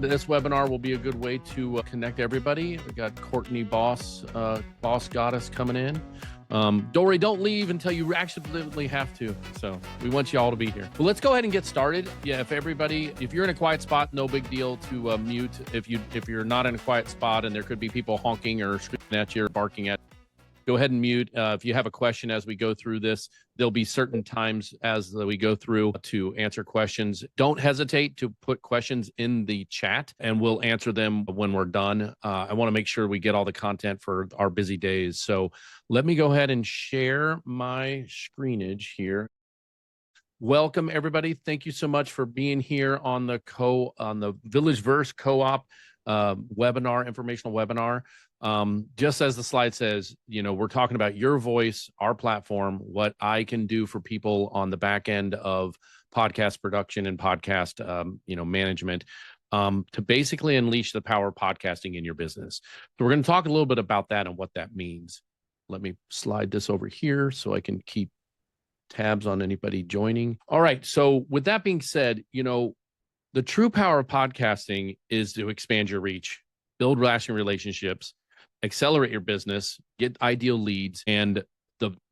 this webinar will be a good way to connect everybody. We got Courtney Boss Goddess coming in. Don't worry, don't leave until you absolutely have to. So we want you all to be here. Well, let's go ahead and get started. Yeah, if you're in a quiet spot, no big deal to mute. If you're not in a quiet spot and there could be people honking or screaming at you or barking at you, go ahead and mute. If you have a question as we go through this, there'll be certain times as we go through to answer questions. Don't hesitate to put questions in the chat and we'll answer them when we're done. I want to make sure we get all the content for our busy days. So let me go ahead and share my screenage here. Welcome everybody. Thank you so much for being here on the VillageVerse co-op webinar, informational webinar. Just as the slide says, we're talking about your voice, our platform, what I can do for people on the back end of podcast production and podcast, management, to basically unleash the power of podcasting in your business. So we're going to talk a little bit about that and what that means. Let me slide this over here so I can keep tabs on anybody joining. All right. So with that being said, the true power of podcasting is to expand your reach, build lasting relationships, accelerate your business, get ideal leads, and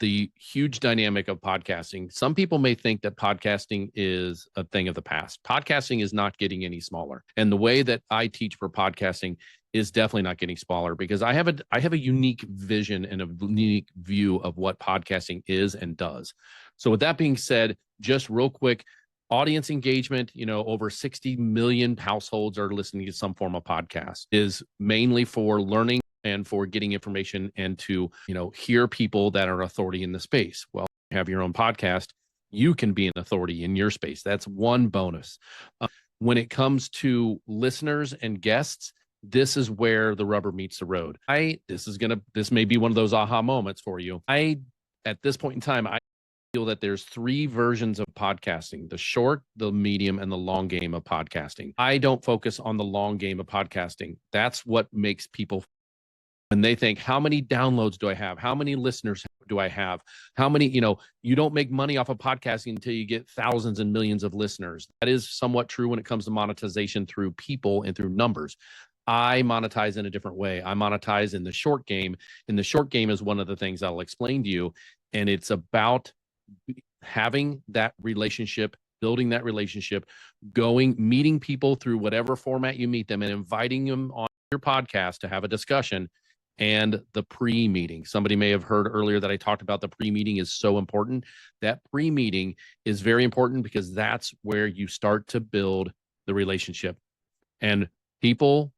the huge dynamic of podcasting. Some people may think that podcasting is a thing of the past. Podcasting is not getting any smaller. And the way that I teach for podcasting is definitely not getting smaller because I have a unique vision and a unique view of what podcasting is and does. So with that being said, just real quick, audience engagement, over 60 million households are listening to some form of podcast, is mainly for learning and for getting information and to, hear people that are authority in the space. Well, you have your own podcast, you can be an authority in your space. That's one bonus. When it comes to listeners and guests, this is where the rubber meets the road. This may be one of those aha moments for you. At this point in time, I feel that there's three versions of podcasting: the short, the medium, and the long game of podcasting. I don't focus on the long game of podcasting. That's what makes people, when they think, how many downloads do I have? How many listeners do I have? How many, you don't make money off of podcasting until you get thousands and millions of listeners. That is somewhat true when it comes to monetization through people and through numbers. I monetize in a different way. I monetize in the short game. And the short game is one of the things I'll explain to you. And it's about having that relationship, building that relationship, meeting people through whatever format you meet them and inviting them on your podcast to have a discussion, and the pre-meeting. Somebody may have heard earlier that I talked about the pre-meeting is so important. That pre-meeting is very important because that's where you start to build the relationship. And people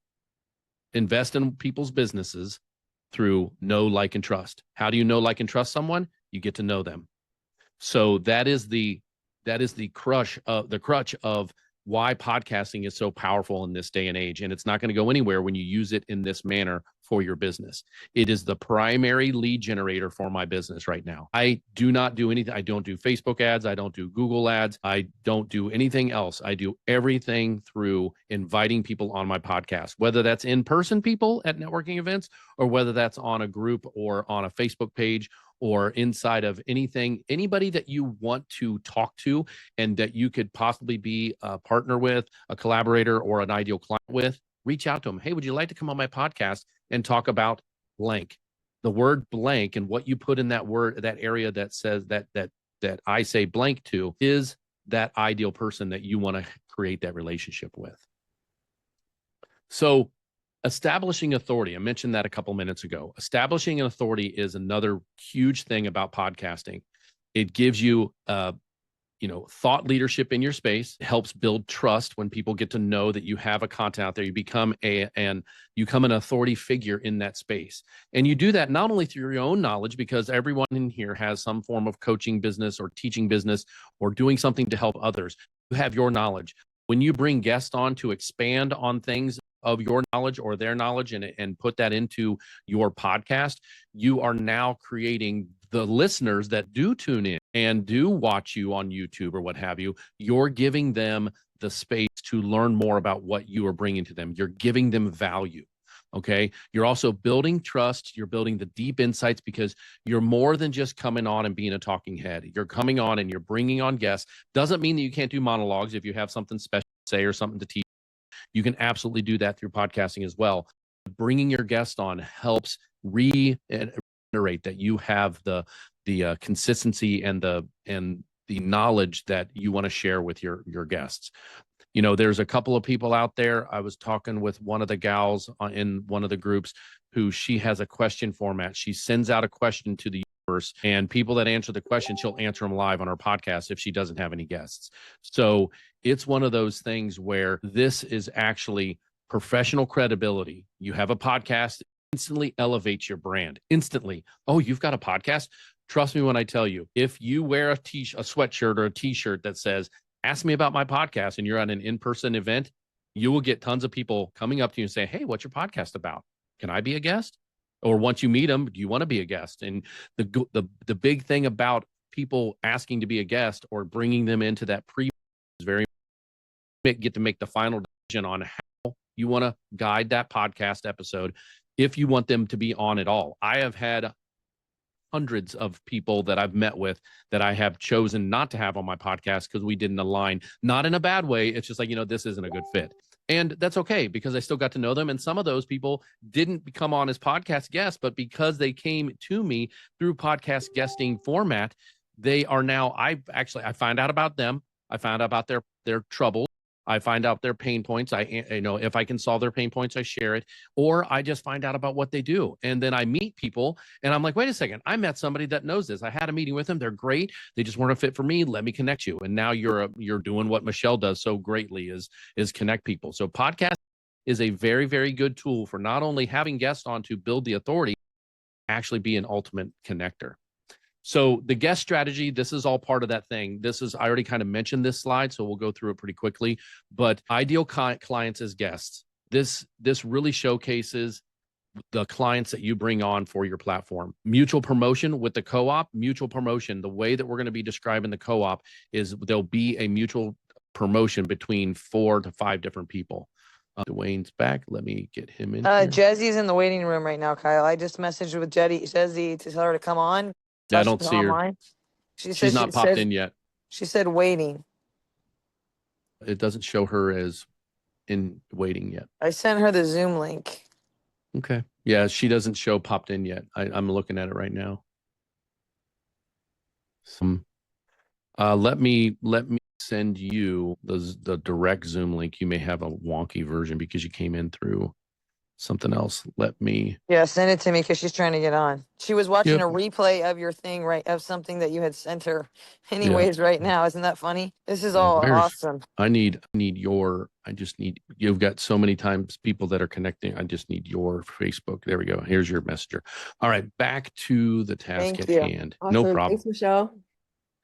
invest in people's businesses through know, like, and trust. How do you know, like, and trust someone? You get to know them. So that is the crutch of why podcasting is so powerful in this day and age. And it's not going to go anywhere when you use it in this manner for your business. It is the primary lead generator for my business right now. I do not do anything. I don't do Facebook ads. I don't do Google ads. I don't do anything else. I do everything through inviting people on my podcast, whether that's in-person people at networking events or whether that's on a group or on a Facebook page or inside of anybody that you want to talk to and that you could possibly be a partner with, a collaborator, or an ideal client with. Reach out to them. Hey, would you like to come on my podcast and talk about blank? The word blank and what you put in that word, that area that says that I say blank to, is that ideal person that you want to create that relationship with. So establishing authority, I mentioned that a couple minutes ago. Establishing an authority is another huge thing about podcasting. It gives you, thought leadership in your space, helps build trust when people get to know that you have a content out there. You become an authority figure in that space. And you do that not only through your own knowledge, because everyone in here has some form of coaching business or teaching business or doing something to help others. You have your knowledge. When you bring guests on to expand on things of your knowledge or their knowledge and put that into your podcast, you are now creating the listeners that do tune in and do watch you on YouTube or what have you. You're giving them the space to learn more about what you are bringing to them. You're giving them value. Okay. You're also building trust. You're building the deep insights because you're more than just coming on and being a talking head. You're coming on and you're bringing on guests. Doesn't mean that you can't do monologues if you have something special to say or something to teach. You can absolutely do that through podcasting as well. Bringing your guest on helps reiterate that you have the consistency and the knowledge that you want to share with your guests. There's a couple of people out there. I was talking with one of the gals in one of the groups who she has a question format. She sends out a question to the universe, and people that answer the question, she'll answer them live on her podcast if she doesn't have any guests. So it's one of those things where this is actually professional credibility. You have a podcast, instantly elevates your brand. Instantly. Oh, you've got a podcast? Trust me when I tell you, if you wear a sweatshirt or a t-shirt that says, ask me about my podcast, and you're at an in-person event, you will get tons of people coming up to you and say, hey, what's your podcast about? Can I be a guest? Or once you meet them, do you want to be a guest? And the big thing about people asking to be a guest or bringing them into that is very get to make the final decision on how you want to guide that podcast episode if you want them to be on at all. I have had hundreds of people that I've met with that I have chosen not to have on my podcast because we didn't align, not in a bad way. It's just like, this isn't a good fit. And that's okay, because I still got to know them. And some of those people didn't become on as podcast guests, but because they came to me through podcast guesting format, they are now, I find out about them. I found out about their troubles. I find out their pain points. If I can solve their pain points, I share it, or I just find out about what they do. And then I meet people and I'm like, wait a second, I met somebody that knows this. I had a meeting with them. They're great. They just weren't a fit for me. Let me connect you. And now you're doing what Michelle does so greatly is connect people. So podcast is a very, very good tool for not only having guests on to build the authority, actually be an ultimate connector. So the guest strategy, this is all part of that thing. I already kind of mentioned this slide, so we'll go through it pretty quickly, but ideal clients as guests. This really showcases the clients that you bring on for your platform. Mutual promotion with the co-op. Mutual promotion, the way that we're going to be describing the co-op is there'll be a mutual promotion between 4 to 5 different people. Dwayne's back. Let me get him in. Jessie's in the waiting room right now, Kyle. I just messaged with Jessie to tell her to come on. I don't see her. She's not popped in yet. She said waiting. It doesn't show her as in waiting yet. I sent her the Zoom link. Okay. Yeah, she doesn't show popped in yet. I'm looking at it right now. Let me send you the direct Zoom link. You may have a wonky version because you came in through something else. Yeah, send it to me because she's trying to get on. She was watching a replay of your thing, right, of something that you had sent her anyways right now. Isn't that funny? This is all awesome. You've got so many times people that are connecting. I just need your Facebook. There we go. Here's your messenger. All right, back to the task at hand. Awesome. No problem. Thanks, Michelle.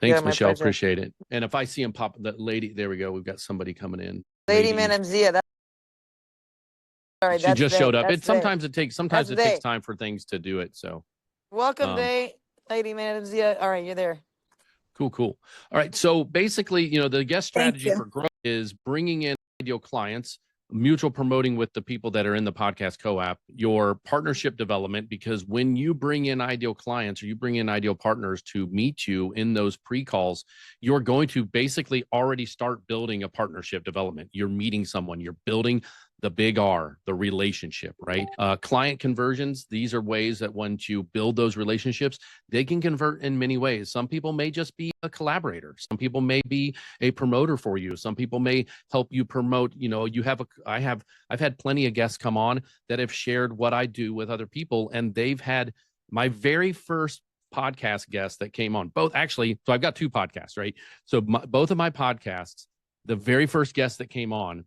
Thanks, Michelle. Pleasure. Appreciate it. And if I see him pop, that lady, there we go. We've got somebody coming in. Lady Madam Zia. Right, she just showed up. Sometimes it takes time for things to do it. So welcome, Lady Madam Zia. All right, you're there. Cool. All right. So basically, the guest strategy for growth is bringing in ideal clients, mutual promoting with the people that are in the podcast co-op, your partnership development, because when you bring in ideal clients or you bring in ideal partners to meet you in those pre-calls, you're going to basically already start building a partnership development. You're meeting someone, you're building the big R, the relationship, right? Client conversions, these are ways that once you build those relationships, they can convert in many ways. Some people may just be a collaborator. Some people may be a promoter for you. Some people may help you promote, I've had plenty of guests come on that have shared what I do with other people. And they've had my very first podcast guest that came on so I've got 2 podcasts, right? So both of my podcasts, the very first guest that came on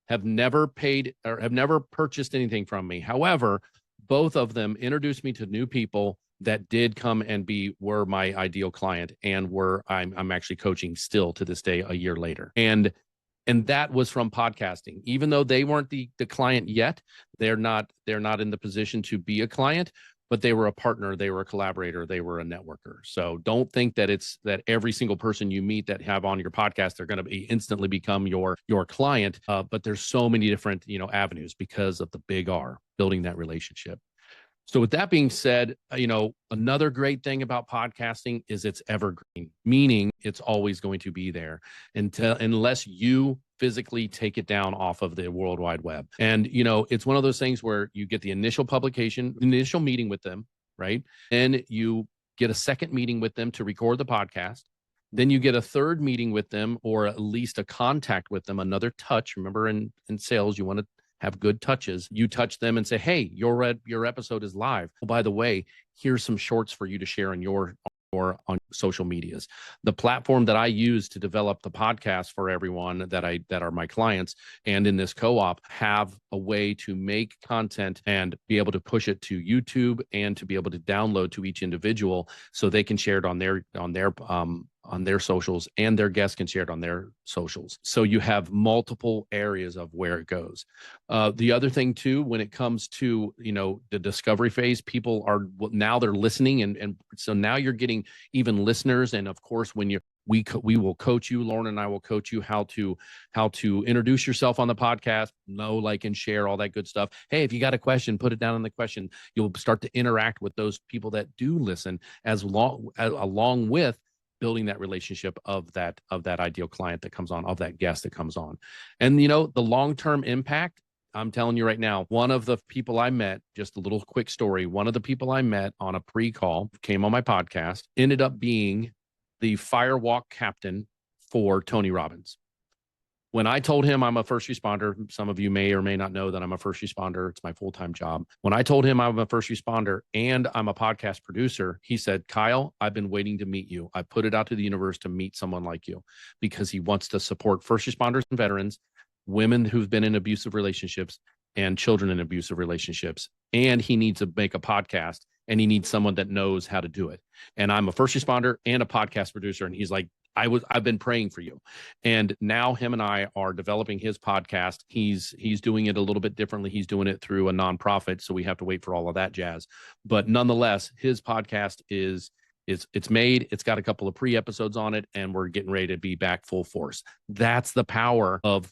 have never paid or have never purchased anything from me. However, both of them introduced me to new people that did come and were my ideal client and I'm actually coaching still to this day, a year later. And that was from podcasting. Even though they weren't the client yet, they're not in the position to be a client, but they were a partner, they were a collaborator, they were a networker. So don't think that it's that every single person you meet that have on your podcast, they're going to instantly become your client. But there's so many different, avenues because of the big R, building that relationship. So with that being said, another great thing about podcasting is it's evergreen, meaning it's always going to be there unless you physically take it down off of the World Wide Web. And, you know, it's one of those things where you get the initial publication, initial meeting with them, right? Then you get a second meeting with them to record the podcast. Then you get a third meeting with them, or at least a contact with them, another touch. Remember, in sales, you want to have good touches. You touch them and say, hey, your episode is live. Oh, by the way, here's some shorts for you to share on your or on social medias. The platform that I use to develop the podcast for everyone that are my clients and in this co-op have a way to make content and be able to push it to YouTube and to be able to download to each individual so they can share it on their socials, and their guests can share it on their socials. So you have multiple areas of where it goes. The other thing too, when it comes to, you know, the discovery phase, people are now they're listening, and so now you're getting even listeners. And of course, when we will coach you, Lauren and I will coach you how to introduce yourself on the podcast, know, like, and share all that good stuff. Hey, if you got a question, put it down in the question. You'll start to interact with those people that do listen, along with building that relationship of that ideal client that comes on, of that guest that comes on. And, you know, the long-term impact, I'm telling you right now, one of the people I met, just a little quick story, one of the people I met on a pre-call, came on my podcast, ended up being the firewalk captain for Tony Robbins. When I told him I'm a first responder, some of you may or may not know that I'm a first responder. It's my full-time job. When I told him I'm a first responder and I'm a podcast producer, he said, Kyle, I've been waiting to meet you. I put it out to the universe to meet someone like you, because he wants to support first responders and veterans, women who've been in abusive relationships, and children in abusive relationships. And he needs to make a podcast, and he needs someone that knows how to do it. And I'm a first responder and a podcast producer. And he's like, I've been praying for you. And now him and I are developing his podcast. He's doing it a little bit differently. He's doing it through a nonprofit, so we have to wait for all of that jazz. But nonetheless, his podcast it's made. It's got a couple of pre-episodes on it, and we're getting ready to be back full force. That's the power of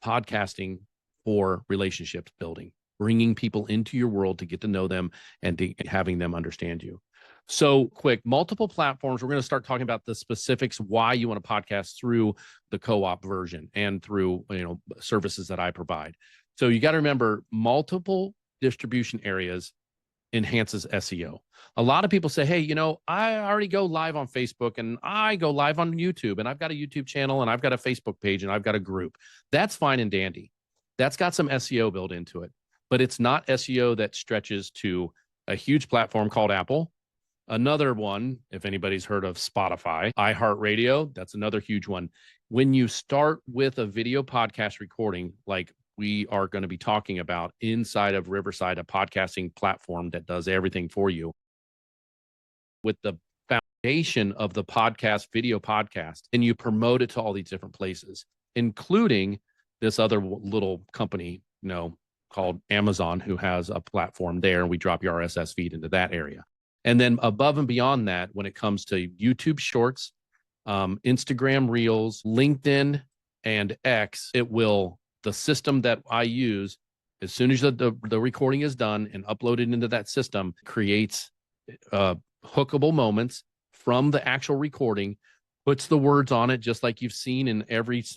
podcasting for relationships building, bringing people into your world to get to know them and having them understand you. So quick, multiple platforms. We're going to start talking about the specifics, why you want to podcast through the co-op version and through, you know, services that I provide. So you got to remember, multiple distribution areas enhances SEO. A lot of people say, hey, you know, I already go live on Facebook, and I go live on YouTube, and I've got a YouTube channel, and I've got a Facebook page, and I've got a group. That's fine and dandy. That's got some SEO built into it, but it's not SEO that stretches to a huge platform called Apple. Another one, if anybody's heard of Spotify, iHeartRadio, that's another huge one. When you start with a video podcast recording, like we are going to be talking about inside of Riverside, a podcasting platform that does everything for you, with the foundation of the podcast, video podcast, and you promote it to all these different places, including this other little company, you know, called Amazon, who has a platform there, and we drop your RSS feed into that area. And then above and beyond that, when it comes to YouTube Shorts, Instagram Reels, LinkedIn, and X, the system that I use, as soon as the recording is done and uploaded into that system, creates hookable moments from the actual recording, puts the words on it, just like you've seen in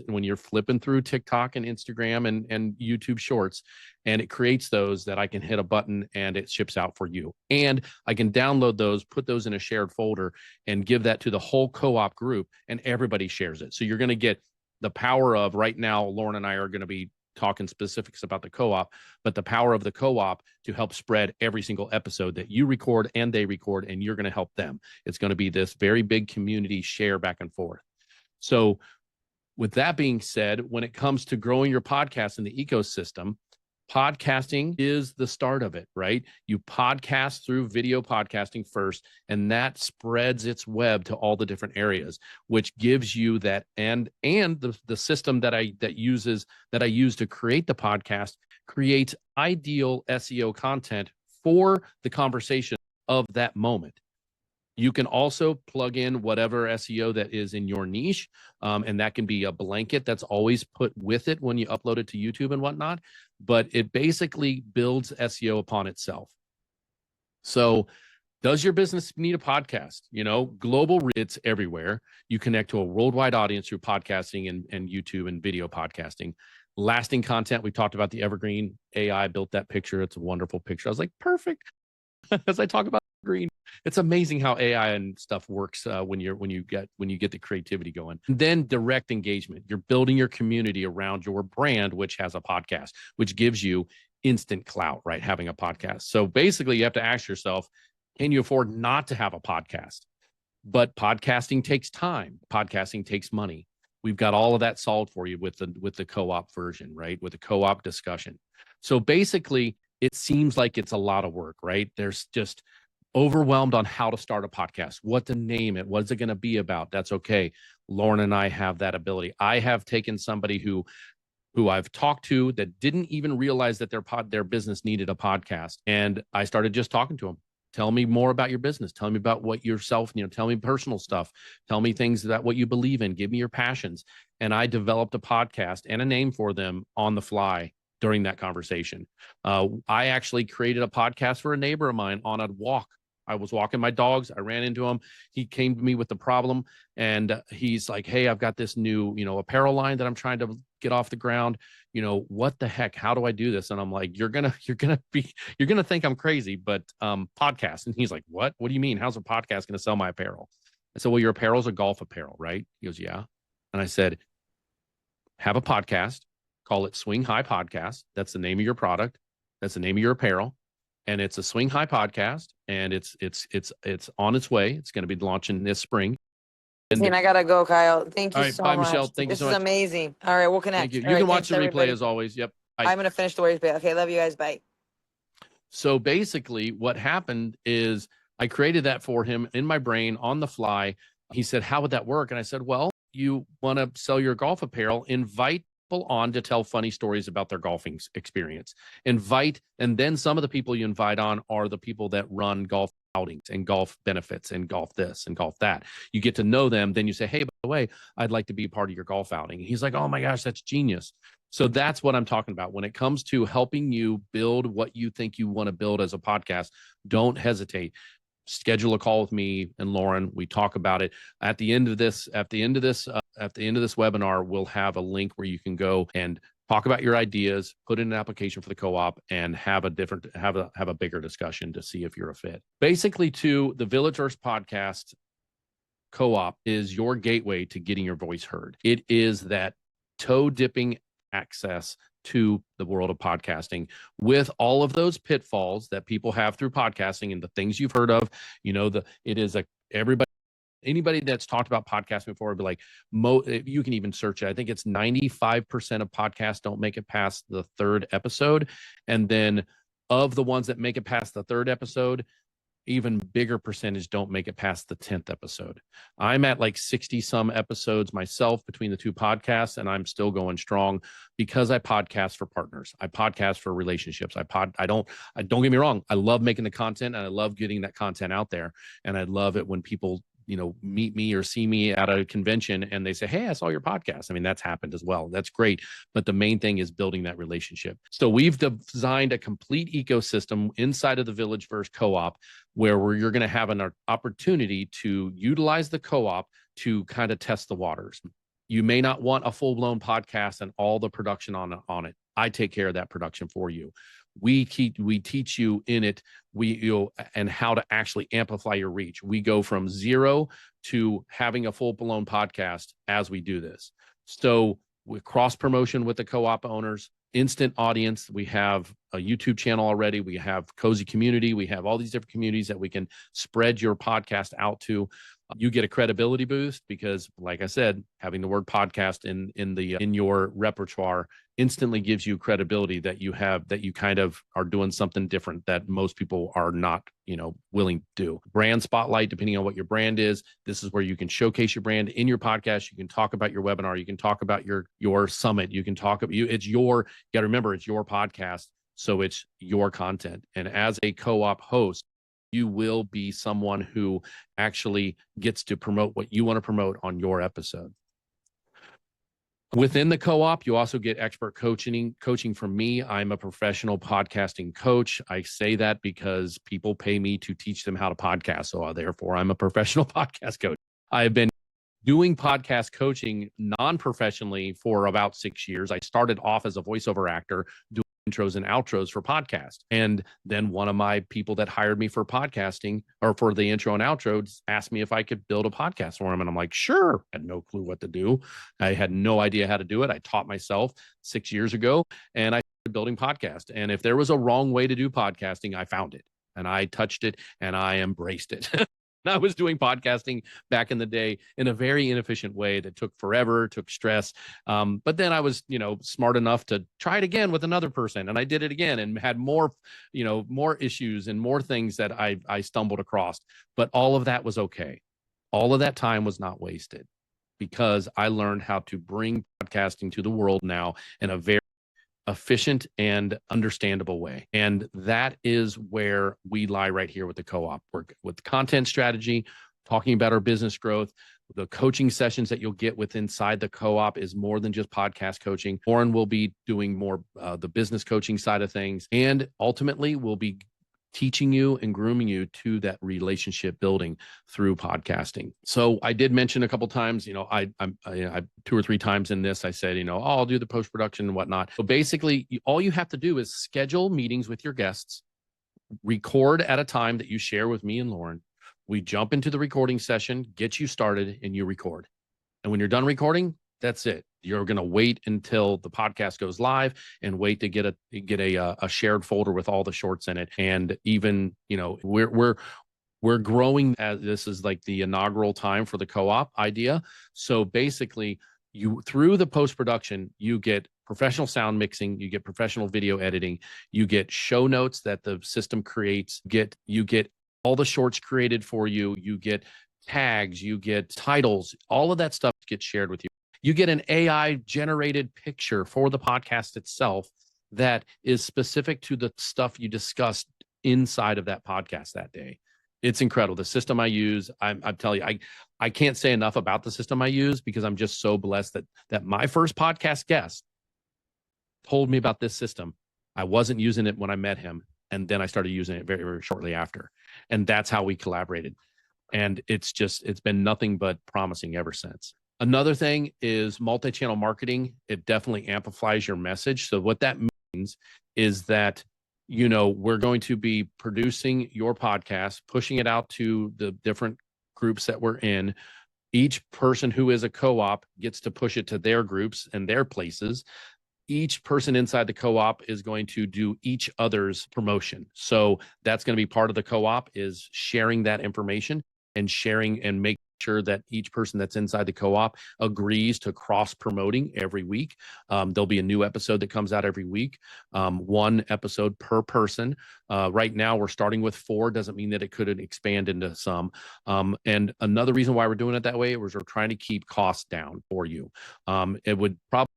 when you're flipping through TikTok and Instagram and YouTube Shorts, and it creates those that I can hit a button and it ships out for you. And I can download those, put those in a shared folder, and give that to the whole co-op group, and everybody shares it. So you're going to get the power of, right now, Lauren and I are going to be talking specifics about the co-op, but the power of the co-op to help spread every single episode that you record and they record, and you're going to help them. It's going to be this very big community share back and forth. So with that being said, when it comes to growing your podcast in the ecosystem, podcasting is the start of it, right? You podcast through video podcasting first, and that spreads its web to all the different areas, which gives you that, and the system that I use to create the podcast creates ideal SEO content for the conversation of that moment. You can also plug in whatever SEO that is in your niche, and that can be a blanket that's always put with it when you upload it to YouTube and whatnot, but it basically builds SEO upon itself. So Does your business need a podcast? You know, global, it's everywhere. You connect to a worldwide audience through podcasting and YouTube and video podcasting. Lasting content. We talked about the evergreen AI built that picture. It's a wonderful picture. I was like, perfect. As I talk about green, it's amazing how AI and stuff works when you get the creativity going. And then direct engagement. You're building your community around your brand, which has a podcast, which gives you instant clout, right? Having a podcast. So basically, you have to ask yourself, can you afford not to have a podcast? But podcasting takes time. Podcasting takes money. We've got all of that solved for you with the co-op version, right? With the co-op discussion. So basically, it seems like it's a lot of work, right? There's just overwhelmed on how to start a podcast, what to name it, what is it going to be about? That's okay. Lauren and I have that ability. I have taken somebody who I've talked to that didn't even realize that their business needed a podcast, and I started just talking to them. Tell me more about your business. Tell me about what yourself, tell me personal stuff. Tell me things that what you believe in. Give me your passions. And I developed a podcast and a name for them on the fly during that conversation. I actually created a podcast for a neighbor of mine on a walk. I was walking my dogs. I ran into him. He came to me with the problem, and he's like, "Hey, I've got this new, apparel line that I'm trying to get off the ground. What the heck? How do I do this?" And I'm like, "You're gonna think I'm crazy, but podcast." And he's like, "What? What do you mean? How's a podcast gonna sell my apparel?" I said, "Well, your apparel is a golf apparel, right?" He goes, "Yeah." And I said, "Have a podcast. Call it Swing High Podcast. That's the name of your product. That's the name of your apparel. And it's a Swing High podcast, and it's on its way. It's going to be launching this spring." And I gotta go, Kyle. Thank All you right, so bye, much. Michelle. Thank you so This is much. amazing. All right, we'll connect. Thank you. All You right, can watch thanks, the replay everybody. as always. Yep. Bye. I'm gonna finish the words. Okay, love you guys. Bye. So basically, what happened is I created that for him in my brain on the fly. He said, "How would that work?" And I said, "Well, you want to sell your golf apparel, invite people on to tell funny stories about their golfing experience. And then some of the people you invite on are the people that run golf outings and golf benefits and golf this and golf that. You get to know them. Then you say, 'Hey, by the way, I'd like to be part of your golf outing.'" And he's like, "Oh my gosh, that's genius." So that's what I'm talking about. When it comes to helping you build what you think you want to build as a podcast, don't hesitate. Schedule a call with me and Lauren. We talk about it. At the end of this webinar, we'll have a link where you can go and talk about your ideas, put in an application for the co-op, and have a bigger discussion to see if you're a fit. Basically, to the VillageVerse podcast, co-op is your gateway to getting your voice heard. It is that toe dipping access to the world of podcasting with all of those pitfalls that people have through podcasting and the things you've heard of. Anybody that's talked about podcasting before would be like, you can even search it. I think it's 95% of podcasts don't make it past the third episode. And then of the ones that make it past the third episode, even bigger percentage don't make it past the 10th episode. I'm at like 60 some episodes myself between the two podcasts, and I'm still going strong because I podcast for partners. I podcast for relationships. I don't get me wrong. I love making the content and I love getting that content out there. And I love it when people meet me or see me at a convention and they say, "Hey, I saw your podcast." I mean, that's happened as well. That's great. But the main thing is building that relationship. So we've designed a complete ecosystem inside of the VillageVerse co-op where you're going to have an opportunity to utilize the co-op to kind of test the waters. You may not want a full-blown podcast and all the production on it. I take care of that production for you. We teach you in it, and how to actually amplify your reach. We go from zero to having a full-blown podcast as we do this. So with cross promotion with the co-op owners, instant audience. We have a YouTube channel already. We have Cozy Community. We have all these different communities that we can spread your podcast out to. You get a credibility boost because, like I said, having the word podcast in your repertoire instantly gives you credibility that you kind of are doing something different that most people are not, willing to do. Brand spotlight, depending on what your brand is, this is where you can showcase your brand in your podcast. You can talk about your webinar. You can talk about your summit. You can talk about you got to remember, it's your podcast. So it's your content. And as a co-op host, you will be someone who actually gets to promote what you want to promote on your episode. Within the co-op, you also get expert coaching from me. I'm a professional podcasting coach. I say that because people pay me to teach them how to podcast. So therefore, I'm a professional podcast coach. I have been doing podcast coaching non-professionally for about 6 years. I started off as a voiceover actor doing intros and outros for podcasts. And then one of my people that hired me for podcasting or for the intro and outros asked me if I could build a podcast for him. And I'm like, sure. I had no clue what to do. I had no idea how to do it. I taught myself 6 years ago and I started building podcasts. And if there was a wrong way to do podcasting, I found it and I touched it and I embraced it. I was doing podcasting back in the day in a very inefficient way that took forever, took stress. But then I was, smart enough to try it again with another person. And I did it again and had more, more issues and more things that I stumbled across. But all of that was okay. All of that time was not wasted because I learned how to bring podcasting to the world now in a very efficient and understandable way. And that is where we lie right here with the co-op work with content strategy, talking about our business growth. The coaching sessions that you'll get with inside the co-op is more than just podcast coaching. Warren will be doing more the business coaching side of things. And ultimately we'll be teaching you and grooming you to that relationship building through podcasting. So I did mention a couple times, I 2 or 3 times in this, I said, I'll do the post-production and whatnot. So basically all you have to do is schedule meetings with your guests, record at a time that you share with me and Lauren. We jump into the recording session, get you started, and you record. And when you're done recording, that's it. You're going to wait until the podcast goes live and wait to get a shared folder with all the shorts in it. And even, we're growing as this is like the inaugural time for the co-op idea. So basically you, through the post-production, you get professional sound mixing, you get professional video editing, you get show notes that the system creates, you get all the shorts created for you, you get tags, you get titles, all of that stuff gets shared with you. You get an AI generated picture for the podcast itself that is specific to the stuff you discussed inside of that podcast that day. It's incredible. The system I use, I'm telling you, I can't say enough about the system I use because I'm just so blessed that my first podcast guest told me about this system. I wasn't using it when I met him. And then I started using it very, very shortly after. And that's how we collaborated. And it's been nothing but promising ever since. Another thing is multi-channel marketing. It definitely amplifies your message. So what that means is that, we're going to be producing your podcast, pushing it out to the different groups that we're in. Each person who is a co-op gets to push it to their groups and their places. Each person inside the co-op is going to do each other's promotion. So that's going to be part of the co-op is sharing that information and sharing and making sure that each person that's inside the co-op agrees to cross promoting every week. There'll be a new episode that comes out every week, 1 episode per person. Right now we're starting with 4, doesn't mean that it couldn't expand into some. And another reason why we're doing it that way was we're trying to keep costs down for you. It would probably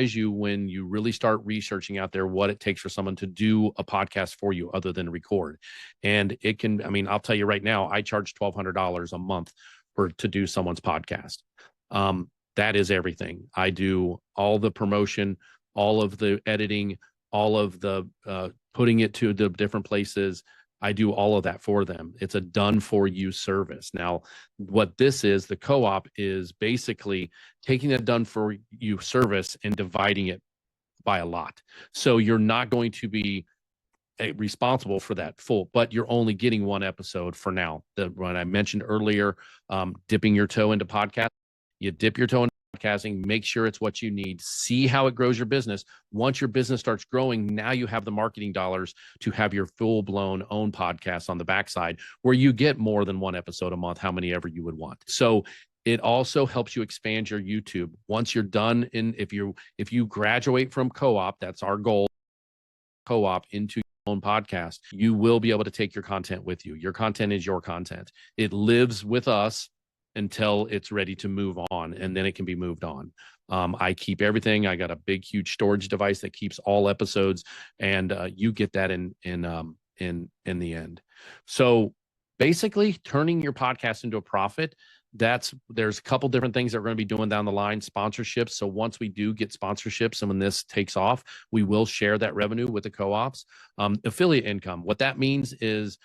you when you really start researching out there what it takes for someone to do a podcast for you other than record. And it can, I'll tell you right now, I charge $1,200 a month to do someone's podcast. That is everything. I do all the promotion, all of the editing, all of the putting it to the different places. I do all of that for them. It's a done for you service. Now, what this is, the co-op is basically taking that done for you service and dividing it by a lot. So you're not going to be responsible for that full, but you're only getting 1 episode for now. When I mentioned earlier, dipping your toe into podcast, you dip your toe into podcasting, make sure it's what you need, see how it grows your business. Once your business starts growing, now you have the marketing dollars to have your full-blown own podcast on the backside where you get more than 1 episode a month, how many ever you would want. So it also helps you expand your YouTube. Once you're done if you graduate from co-op, that's our goal, co-op into your own podcast, you will be able to take your content with you. Your content is your content. It lives with us until it's ready to move on, and then it can be moved on. I keep everything. I got a big, huge storage device that keeps all episodes, and you get that in the end. So basically turning your podcast into a profit. There's a couple different things that we're going to be doing down the line. Sponsorships. So once we do get sponsorships and when this takes off, we will share that revenue with the co-ops. Affiliate income. What that means is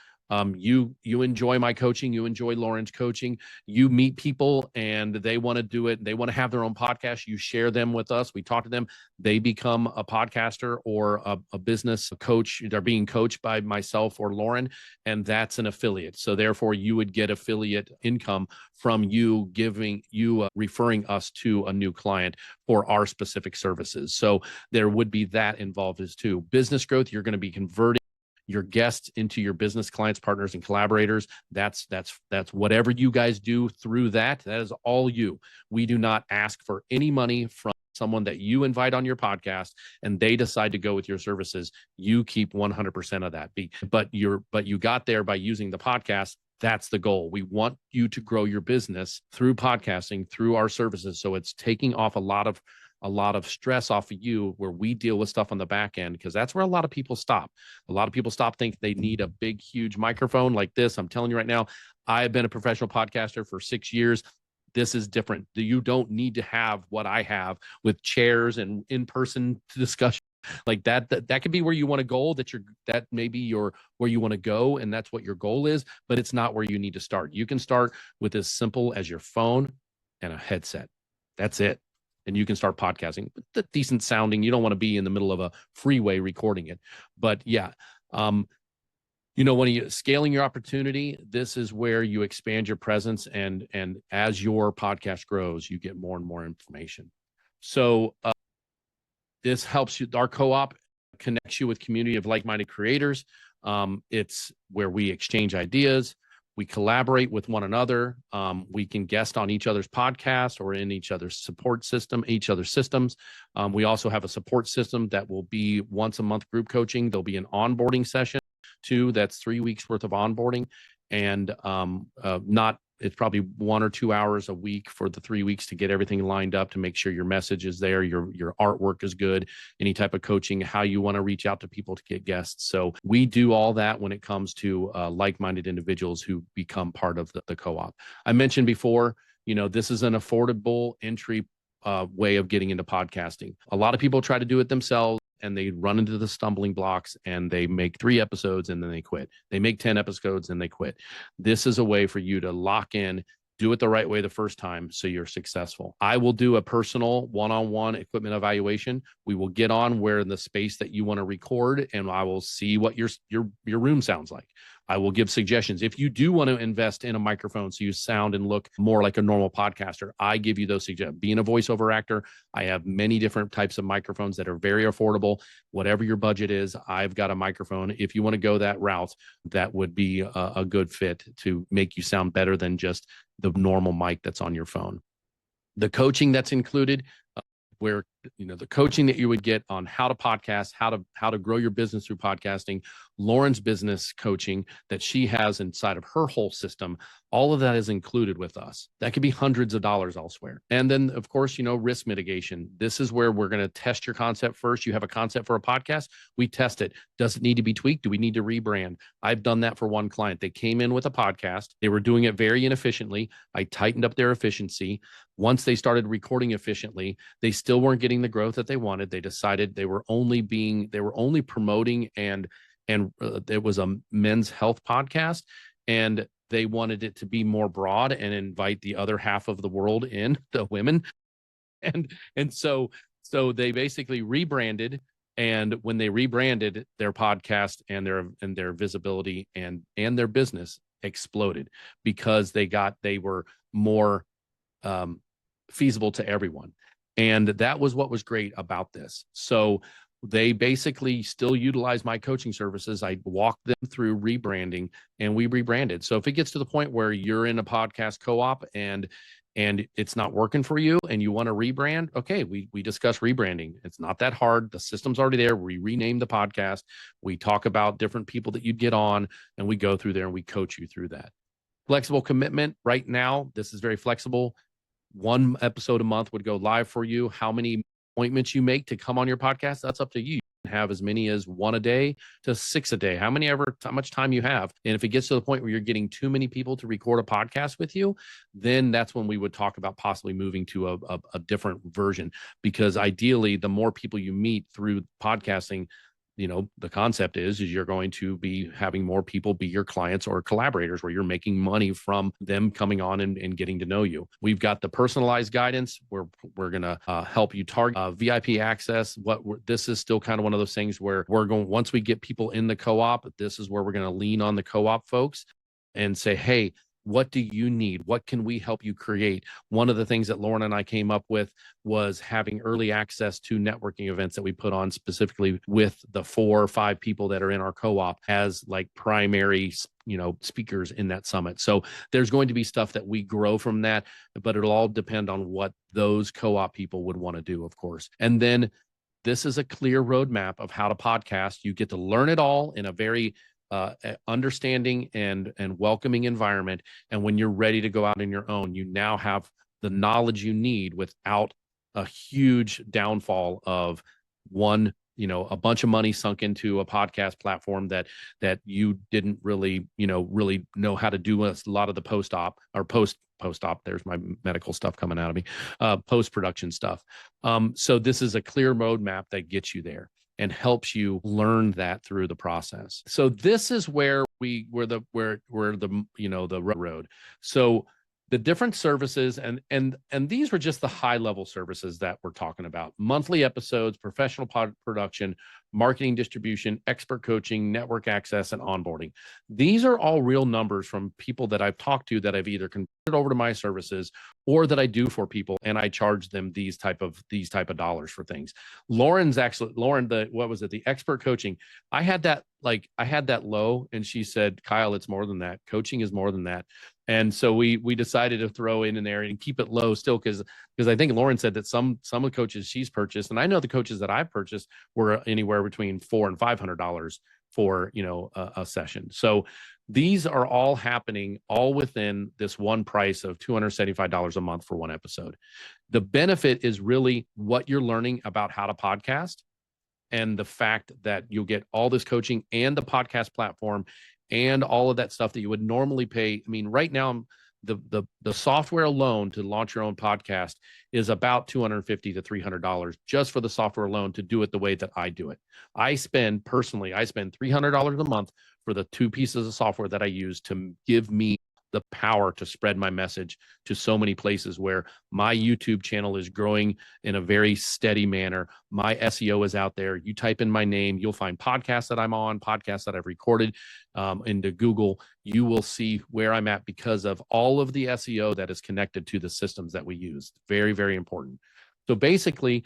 you enjoy my coaching, you enjoy Lauren's coaching, you meet people and they want to do it, they want to have their own podcast, you share them with us, we talk to them, they become a podcaster or a business coach, they're being coached by myself or Lauren, and that's an affiliate. So therefore you would get affiliate income from you referring us to a new client for our specific services. So there would be that involved as too. Business growth, you're going to be converting your guests into your business clients, partners, and collaborators. That's whatever you guys do through that. That is all you. We do not ask for any money from someone that you invite on your podcast and they decide to go with your services. You keep 100% of that. But you got there by using the podcast. That's the goal. We want you to grow your business through podcasting, through our services. So it's taking off a lot of stress off of you, where we deal with stuff on the back end, because that's where a lot of people stop. A lot of people think they need a big, huge microphone like this. I'm telling you right now, I've been a professional podcaster for 6 years. This is different. You don't need to have what I have with chairs and in-person discussion like that. That could be where you want to go. That may be where you want to go, and that's what your goal is. But it's not where you need to start. You can start with as simple as your phone and a headset. That's it. And you can start podcasting with the decent sounding. You don't want to be in the middle of a freeway recording it. But yeah, when you scaling your opportunity, this is where you expand your presence. And as your podcast grows, you get more and more information. So this helps you. Our co-op connects you with community of like-minded creators. It's where we exchange ideas. We collaborate with one another. We can guest on each other's podcasts or in each other's systems. We also have a support system that will be once a month group coaching. There'll be an onboarding session too. That's 3 weeks worth of onboarding, and it's probably 1 or 2 hours a week for the 3 weeks to get everything lined up, to make sure your message is there, your artwork is good, any type of coaching, how you want to reach out to people to get guests. So we do all that when it comes to like-minded individuals who become part of the co-op. I mentioned before, this is an affordable entry way of getting into podcasting. A lot of people try to do it themselves, and they run into the stumbling blocks, and they make 3 episodes and then they quit. They make 10 episodes and they quit. This is a way for you to lock in, do it the right way the first time so you're successful. I will do a personal one-on-one equipment evaluation. We will get on where in the space that you want to record, and I will see what your room sounds like. I will give suggestions. If you do want to invest in a microphone so you sound and look more like a normal podcaster, I give you those suggestions. Being a voiceover actor, I have many different types of microphones that are very affordable. Whatever your budget is, I've got a microphone. If you want to go that route, that would be a good fit to make you sound better than just the normal mic that's on your phone. The coaching that's included, where the coaching that you would get on how to podcast, how to grow your business through podcasting, Lauren's business coaching that she has inside of her whole system, all of that is included with us. That could be hundreds of dollars elsewhere. And then, of course, risk mitigation. This is where we're going to test your concept first. You have a concept for a podcast, we test it. Does it need to be tweaked? Do we need to rebrand? I've done that for one client. They came in with a podcast. They were doing it very inefficiently. I tightened up their efficiency. Once they started recording efficiently, they still weren't getting the growth that they wanted. They decided they were only promoting and it was a men's health podcast, and they wanted it to be more broad and invite the other half of the world in, the women. And so they basically rebranded, and when they rebranded, their podcast and their visibility and their business exploded, because they were more feasible to everyone. And that was what was great about this. So they basically still utilize my coaching services. I walked them through rebranding, and we rebranded. So if it gets to the point where you're in a podcast co-op and it's not working for you and you want to rebrand, okay, we discuss rebranding. It's not that hard. The system's already there. We rename the podcast. We talk about different people that you'd get on, and we go through there and we coach you through that. Flexible commitment. Right now, this is very flexible. 1 episode a month would go live for you. How many appointments you make to come on your podcast, that's up to you. You can have as many as 1 a day to 6 a day, how much time you have. And if it gets to the point where you're getting too many people to record a podcast with you, then that's when we would talk about possibly moving to a different version, because ideally the more people you meet through podcasting, the concept is you're going to be having more people be your clients or collaborators, where you're making money from them coming on and getting to know you. We've got the personalized guidance where we're going to help you target VIP access. This is still kind of one of those things where once we get people in the co-op, this is where we're going to lean on the co-op folks and say, hey, what do you need? What can we help you create? One of the things that Lauren and I came up with was having early access to networking events that we put on specifically with the 4 or 5 people that are in our co-op as like primary, speakers in that summit. So there's going to be stuff that we grow from that, but it'll all depend on what those co-op people would want to do, of course. And then this is a clear roadmap of how to podcast. You get to learn it all in a very understanding and welcoming environment. And when you're ready to go out on your own, you now have the knowledge you need without a huge downfall of a bunch of money sunk into a podcast platform that you didn't really know how to do a lot of the post-op. There's my medical stuff coming out of me, post-production stuff. So this is a clear roadmap that gets you there and helps you learn that through the process. So this is where we're the road. So the different services and these were just the high level services that we're talking about: monthly episodes, professional production, marketing distribution, expert coaching, network access, and onboarding. These are all real numbers from people that I've talked to that I've either converted over to my services or that I do for people, and I charge them these type of dollars for things. Lauren, the expert coaching, I had that low, and she said, Kyle, it's more than that. Coaching is more than that. And so we decided to throw in there and keep it low still, because I think Lauren said that some of the coaches she's purchased, and I know the coaches that I've purchased were anywhere between $400 and $500 for a session. So these are all happening all within this one price of $275 a month for one episode. The benefit is really what you're learning about how to podcast, and the fact that you'll get all this coaching and the podcast platform and all of that stuff that you would normally pay. I mean, right now, the software alone to launch your own podcast is about $250 to $300 just for the software alone to do it the way that I do it. I spend $300 a month for the 2 pieces of software that I use to give me the power to spread my message to so many places, where my YouTube channel is growing in a very steady manner. My SEO is out there. You type in my name, you'll find podcasts that I'm on, podcasts that I've recorded into Google. You will see where I'm at because of all of the SEO that is connected to the systems that we use. Very, very important. So basically,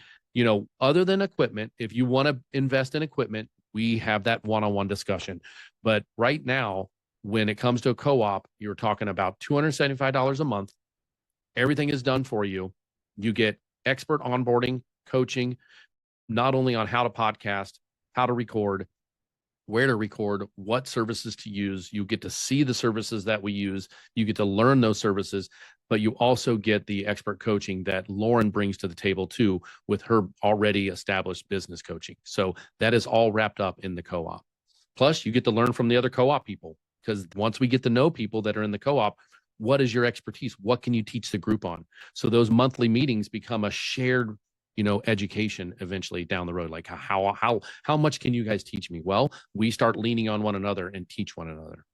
other than equipment, if you want to invest in equipment, we have that one-on-one discussion. But right now, when it comes to a co-op, you're talking about $275 a month. Everything is done for you. You get expert onboarding, coaching, not only on how to podcast, how to record, where to record, what services to use. You get to see the services that we use. You get to learn those services, but you also get the expert coaching that Lauren brings to the table too, with her already established business coaching. So that is all wrapped up in the co-op. Plus, you get to learn from the other co-op people. Because once we get to know people that are in the co-op, what is your expertise? What can you teach the group on? So those monthly meetings become a shared, education eventually down the road. Like how much can you guys teach me? Well, we start leaning on one another and teach one another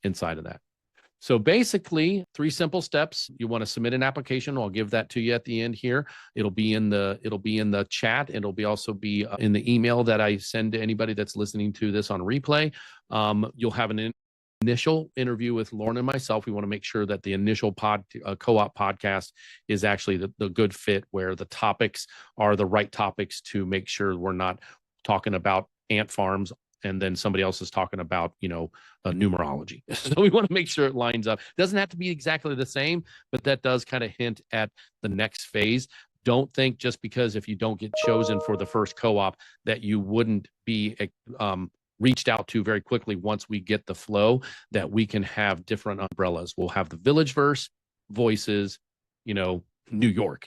inside of that. So basically, 3 simple steps. You want to submit an application. I'll give that to you at the end here. It'll be in the chat. It'll also be in the email that I send to anybody that's listening to this on replay. You'll have an initial interview with Lauren and myself. We want to make sure that the initial co-op podcast is actually the good fit, where the topics are the right topics to make sure we're not talking about ant farms and then somebody else is talking about, numerology. So we want to make sure it lines up. It doesn't have to be exactly the same, but that does kind of hint at the next phase. Don't think just because if you don't get chosen for the first co-op that you wouldn't be reached out to very quickly once we get the flow, that we can have different umbrellas. We'll have the VillageVerse, Voices, New York,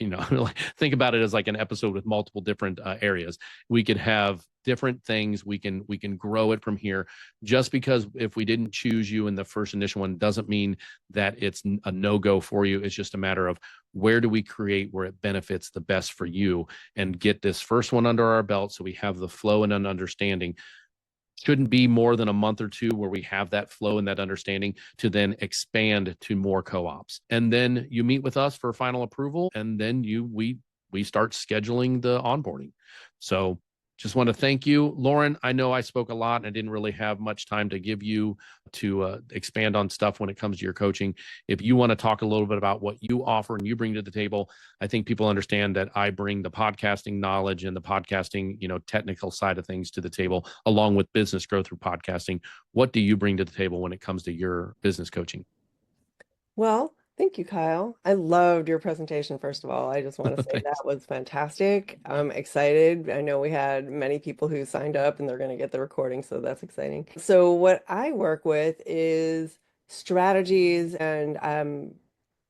think about it as like an episode with multiple different areas. We could have different things. We can grow it from here. Just because if we didn't choose you in the first initial one doesn't mean that it's a no-go for you. It's just a matter of where do we create where it benefits the best for you and get this first one under our belt so we have the flow and an understanding. Shouldn't be more than a month or two where we have that flow and that understanding to then expand to more co-ops. And then you meet with us for final approval, and then we start scheduling the onboarding. So just want to thank you, Lauren. I know I spoke a lot and I didn't really have much time to give you to expand on stuff when it comes to your coaching. If you want to talk a little bit about what you offer and you bring to the table, I think people understand that I bring the podcasting knowledge and the podcasting, technical side of things to the table, along with business growth through podcasting. What do you bring to the table when it comes to your business coaching? Well, thank you, Kyle. I loved your presentation, first of all. I just want to say that was fantastic. I'm excited. I know we had many people who signed up and they're going to get the recording, so that's exciting. So what I work with is strategies, and I'm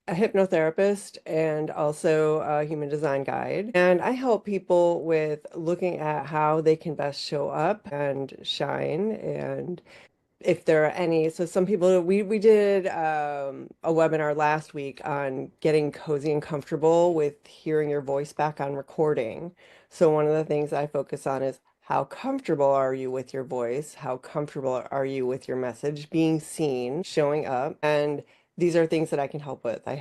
a hypnotherapist and also a human design guide. And I help people with looking at how they can best show up and shine, and if there are any. So some people, we did a webinar last week on getting cozy and comfortable with hearing your voice back on recording. So one of the things I focus on is how comfortable are you with your voice? How comfortable are you with your message being seen, showing up? And these are things that I can help with. I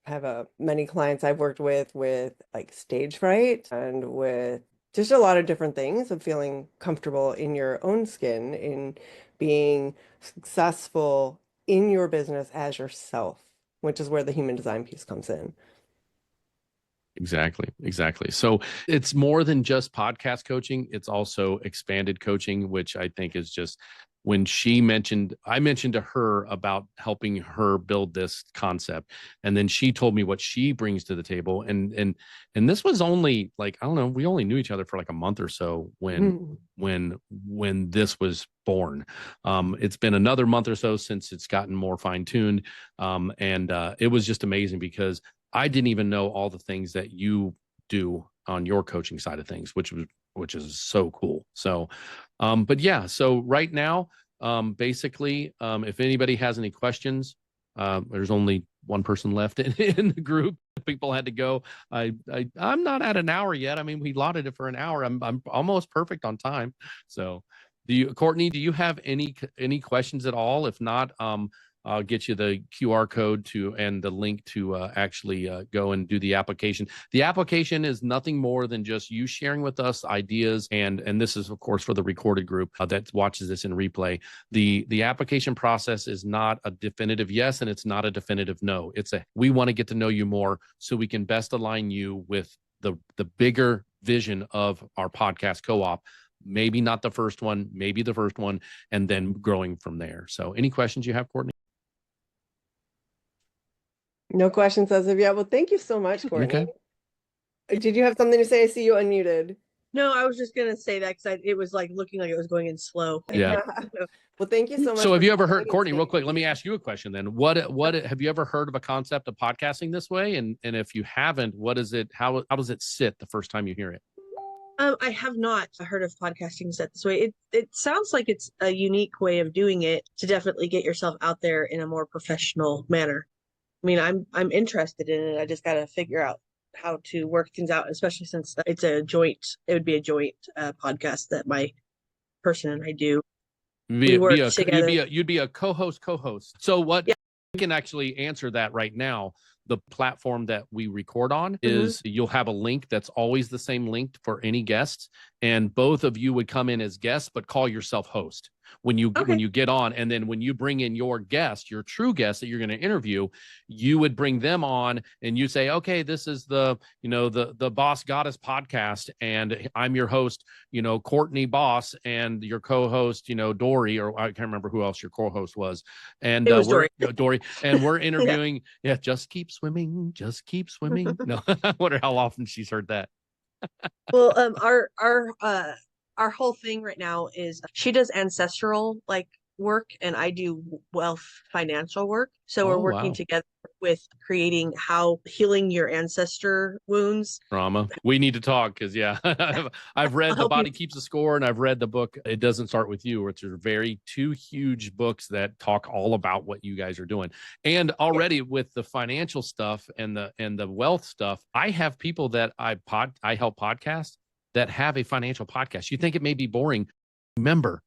have many clients I've worked with like stage fright and with just a lot of different things of feeling comfortable in your own skin, in being successful in your business as yourself, which is where the human design piece comes in. Exactly. So it's more than just podcast coaching. It's also expanded coaching, which I think is just when I mentioned to her about helping her build this concept. And then she told me what she brings to the table. And this was only like, I don't know, we only knew each other for like a month or so when this was born. It's been another month or so since it's gotten more fine tuned. And it was just amazing because I didn't even know all the things that you do on your coaching side of things, which is so cool. So, but yeah, so right now, basically, if anybody has any questions, there's only one person left in the group. People had to go. I'm not at an hour yet. I mean, we allotted it for an hour. I'm almost perfect on time. So, Courtney, do you have any questions at all? If not, I'll get you the QR code and the link to actually go and do the application. The application is nothing more than just you sharing with us ideas, and this is of course for the recorded group that watches this in replay. The application process is not a definitive yes, and it's not a definitive no. We want to get to know you more so we can best align you with the bigger vision of our podcast co-op. Maybe not the first one, maybe the first one, and then growing from there. So any questions you have, Courtney? No questions as of yet. Well, thank you so much, Courtney. Okay. Did you have something to say? I see you unmuted. No, I was just going to say that because it was like looking like it was going in slow. Yeah. Well, thank you so much. So have you ever heard, Courtney, real quick, let me ask you a question then. What have you ever heard of a concept of podcasting this way? And if you haven't, how does it sit the first time you hear it? I have not heard of podcasting set this way. It sounds like it's a unique way of doing it to definitely get yourself out there in a more professional manner. I mean, I'm interested in it. I just got to figure out how to work things out, especially since it would be a joint podcast that my person and I do. You'd be a co-host. So what? Yeah. We can actually answer that right now. The platform that we record on is you'll have a link that's always the same link for any guests, and both of you would come in as guests, but call yourself host when you get on. And then when you bring in your guest, your true guest that you're going to interview, you would bring them on and you say, okay, this is the Boss Goddess podcast, and I'm your host, Courtney Boss, and your co-host, Dory, or I can't remember who else your co-host was. And Dory, and we're interviewing. Yeah, just keep swimming. No, I wonder how often she's heard that. Well, our whole thing right now is she does ancestral like work and I do wealth financial work. So we're Oh, working wow. together with creating how healing your ancestor wounds. Trauma. We need to talk because, yeah, I've I'll read The help you. Body Keeps the Score and I've read the book It Doesn't Start With You, which are very two huge books that talk all about what you guys are doing. And already with the financial stuff and the wealth stuff, I have people that I help podcast that have a financial podcast. You think it may be boring. Remember,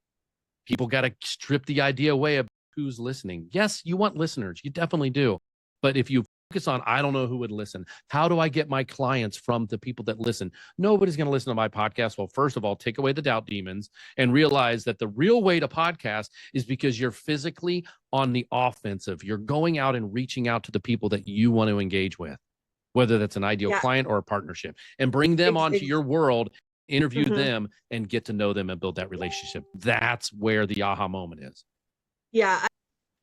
people got to strip the idea away of who's listening. Yes, you want listeners. You definitely do. But if you focus on, I don't know who would listen. How do I get my clients from the people that listen? Nobody's going to listen to my podcast. Well, first of all, take away the doubt demons and realize that the real way to podcast is because you're physically on the offensive. You're going out and reaching out to the people that you want to engage with, whether that's an ideal Yeah. client or a partnership, and bring them onto your world, interview Mhm. them, and get to know them and build that relationship. That's where the aha moment is. Yeah.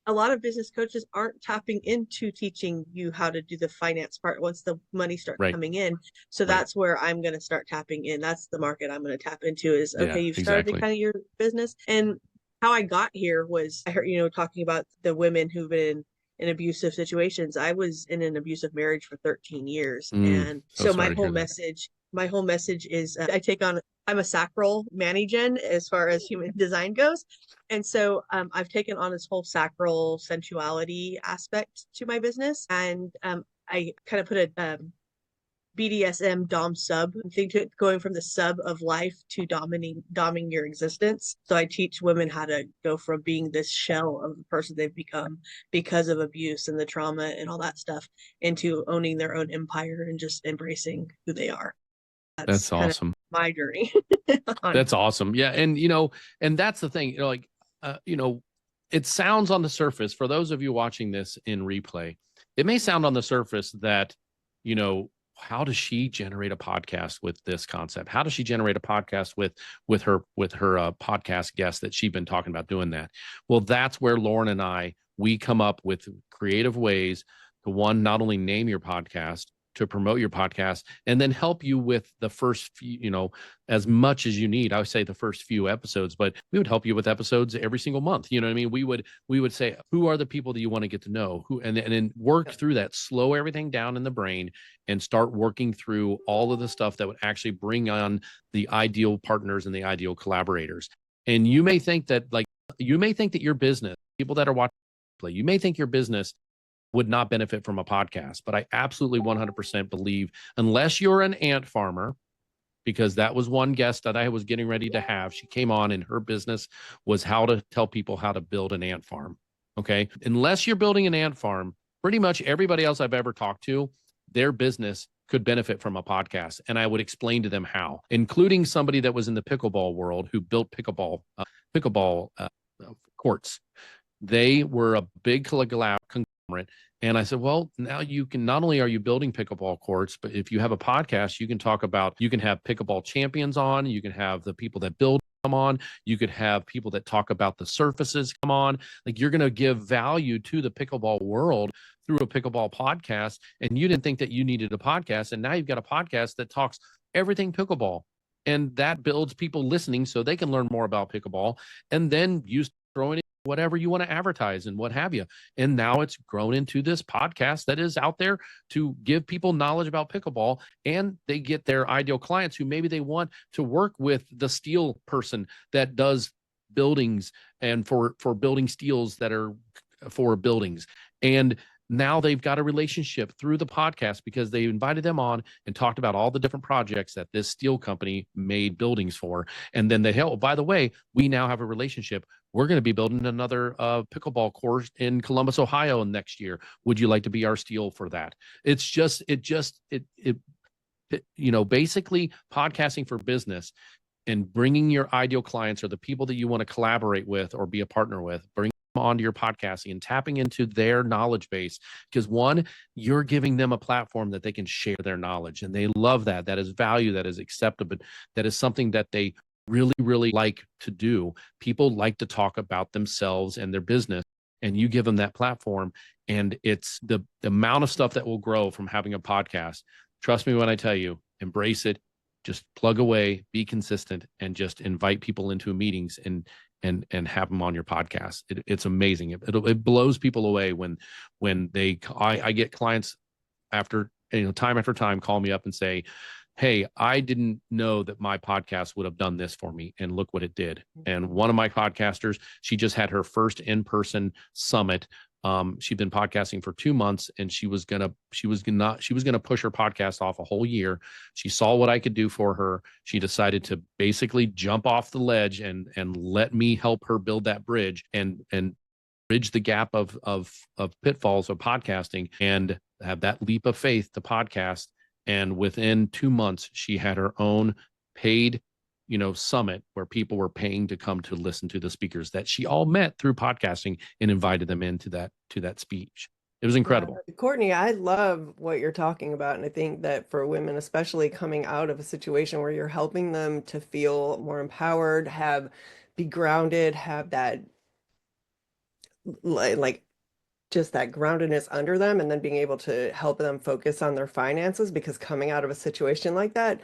A lot of business coaches aren't tapping into teaching you how to do the finance part once the money starts Right. coming in. So Right. that's where I'm going to start tapping in. That's the market I'm going to tap into is, Yeah, okay, you've started exactly. kind of your business. And how I got here was I heard, talking about the women who've been in abusive situations. I was in an abusive marriage for 13 years. And so my whole message is I'm a sacral manigen as far as human design goes. And so I've taken on this whole sacral sensuality aspect to my business. And I kind of put a BDSM dom sub thing to it, going from the sub of life to doming your existence. So I teach women how to go from being this shell of the person they've become because of abuse and the trauma and all that stuff into owning their own empire and just embracing who they are. That's kind awesome. of my journey. That's awesome. Yeah. And, and that's the thing, it sounds on the surface for those of you watching this in replay, it may sound on the surface that, how does she generate a podcast with this concept? How does she generate a podcast with her podcast guest that she's been talking about doing that? Well, that's where Lauren and we come up with creative ways to, one, not only name your podcast, to promote your podcast, and then help you with the first few, as much as you need. I would say the first few episodes, but we would help you with episodes every single month. You know what I mean? We would say, who are the people that you want to get to know? And then work through that, slow everything down in the brain and start working through all of the stuff that would actually bring on the ideal partners and the ideal collaborators. And you may think that your business, people that are watching, you may think your business would not benefit from a podcast, but I absolutely 100% believe, unless you're an ant farmer, because that was one guest that I was getting ready to have. She came on and her business was how to tell people how to build an ant farm. Okay. Unless you're building an ant farm, pretty much everybody else I've ever talked to, their business could benefit from a podcast. And I would explain to them how, including somebody that was in the pickleball world who built pickleball courts. They were a big conglomerate. And I said, well, now you can, not only are you building pickleball courts, but if you have a podcast, you can have pickleball champions on, you can have the people that build come on, you could have people that talk about the surfaces come on. Like, you're going to give value to the pickleball world through a pickleball podcast. And you didn't think that you needed a podcast. And now you've got a podcast that talks everything pickleball. And that builds people listening so they can learn more about pickleball. And then you throw in whatever you want to advertise and what have you. And now it's grown into this podcast that is out there to give people knowledge about pickleball, and they get their ideal clients who maybe they want to work with the steel person that does buildings and for building steels that are for buildings. And now they've got a relationship through the podcast because they invited them on and talked about all the different projects that this steel company made buildings for. And then by the way, we now have a relationship. We're going to be building another pickleball course in Columbus, Ohio next year. Would you like to be our steel for that? It's just, basically podcasting for business and bringing your ideal clients or the people that you want to collaborate with or be a partner with, bring onto your podcasting and tapping into their knowledge base, because one, you're giving them a platform that they can share their knowledge, and they love that. That is value, that is acceptable, that is something that they really, really like to do. People like to talk about themselves and their business, and you give them that platform, and it's the amount of stuff that will grow from having a podcast. Trust me when I tell you, embrace it. Just plug away, be consistent, and just invite people into meetings. And and have them on your podcast. It's amazing. It blows people away when I get clients after, time after time, call me up and say, hey, I didn't know that my podcast would have done this for me, and look what it did. And one of my podcasters, she just had her first in-person summit. She'd been podcasting for 2 months, and she was gonna push her podcast off a whole year. She saw what I could do for her. She decided to basically jump off the ledge and let me help her build that bridge and bridge the gap of pitfalls of podcasting, and have that leap of faith to podcast. And within 2 months, she had her own paid, summit where people were paying to come to listen to the speakers that she all met through podcasting and invited them into that speech. It was incredible. Yeah. Courtney, I love what you're talking about. And I think that for women, especially coming out of a situation where you're helping them to feel more empowered, be grounded, have that like just that groundedness under them, and then being able to help them focus on their finances, because coming out of a situation like that,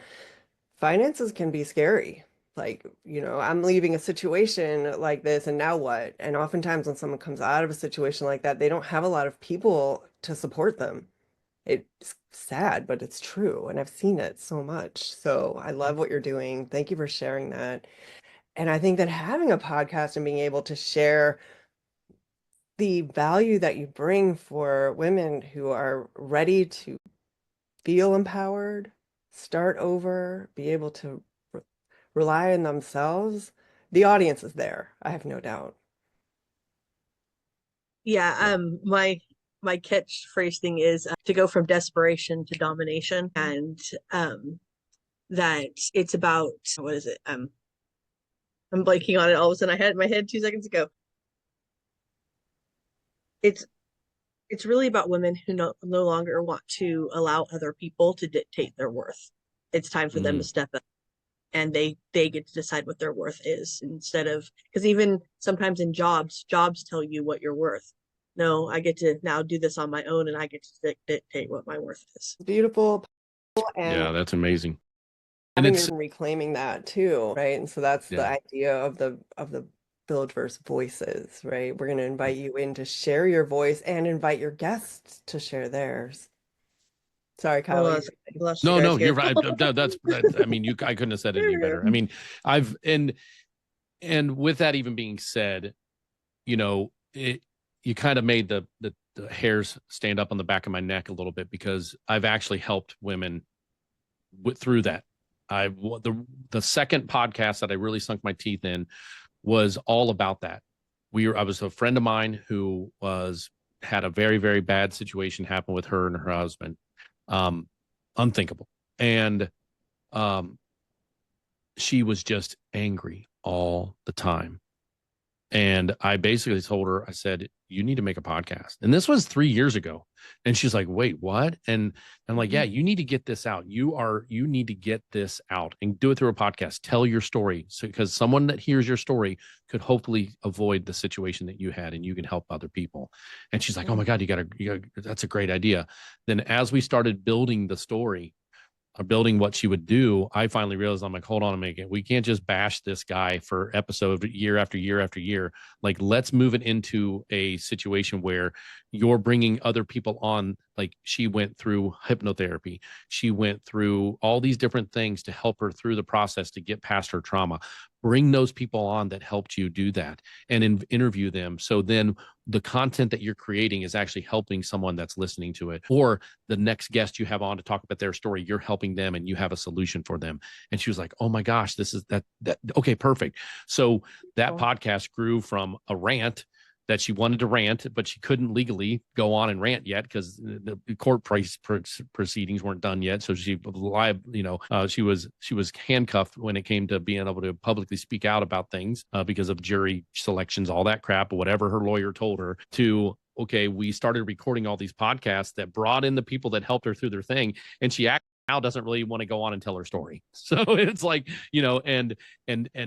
finances can be scary. Like, I'm leaving a situation like this, and now what? And oftentimes when someone comes out of a situation like that, they don't have a lot of people to support them. It's sad, but it's true. And I've seen it so much. So I love what you're doing. Thank you for sharing that. And I think that having a podcast and being able to share the value that you bring for women who are ready to feel empowered, start over, be able to rely on themselves, the audience is there. I have no doubt. Yeah. My catchphrase thing is to go from desperation to domination, and that it's about, what is it? I'm blanking on it. All of a sudden, I had it in my head 2 seconds ago. It's really about women who no longer want to allow other people to dictate their worth. It's time for them to step up, and they get to decide what their worth is, instead of, because even sometimes in jobs tell you what you're worth. No, I get to now do this on my own, and I get to dictate what my worth is. Beautiful. And yeah, that's amazing. And it's reclaiming that too, right? And so that's the idea of the VillageVerse voices, right? We're going to invite you in to share your voice and invite your guests to share theirs. Sorry, Kyle. No, you're right. That's I mean, I couldn't have said it any better. I mean, and with that even being said, you kind of made the hairs stand up on the back of my neck a little bit, because I've actually helped women through that. The second podcast that I really sunk my teeth in was all about that. I was a friend of mine who had a very, very bad situation happen with her and her husband. Unthinkable. And she was just angry all the time. And I basically told her, I said, you need to make a podcast. And this was 3 years ago. And she's like, wait, what? And I'm like, yeah, you need to get this out. You need to get this out and do it through a podcast. Tell your story. So, because someone that hears your story could hopefully avoid the situation that you had, and you can help other people. And she's like, oh my God, you gotta, that's a great idea. Then as we started building the story, building what she would do, I finally realized, I'm like, hold on a minute. We can't just bash this guy for episode year after year after year. Like, let's move it into a situation where you're bringing other people on. Like, she went through hypnotherapy. She went through all these different things to help her through the process to get past her trauma. Bring those people on that helped you do that, and interview them. So then the content that you're creating is actually helping someone that's listening to it, or the next guest you have on to talk about their story, you're helping them and you have a solution for them. And she was like, oh my gosh, this is that. Okay, perfect. So that podcast grew from a rant that she wanted to rant, but she couldn't legally go on and rant yet because the court proceedings weren't done yet. So she was handcuffed when it came to being able to publicly speak out about things because of jury selections, all that crap, whatever her lawyer told her to. Okay, we started recording all these podcasts that brought in the people that helped her through their thing, and she now doesn't really want to go on and tell her story. So it's like, and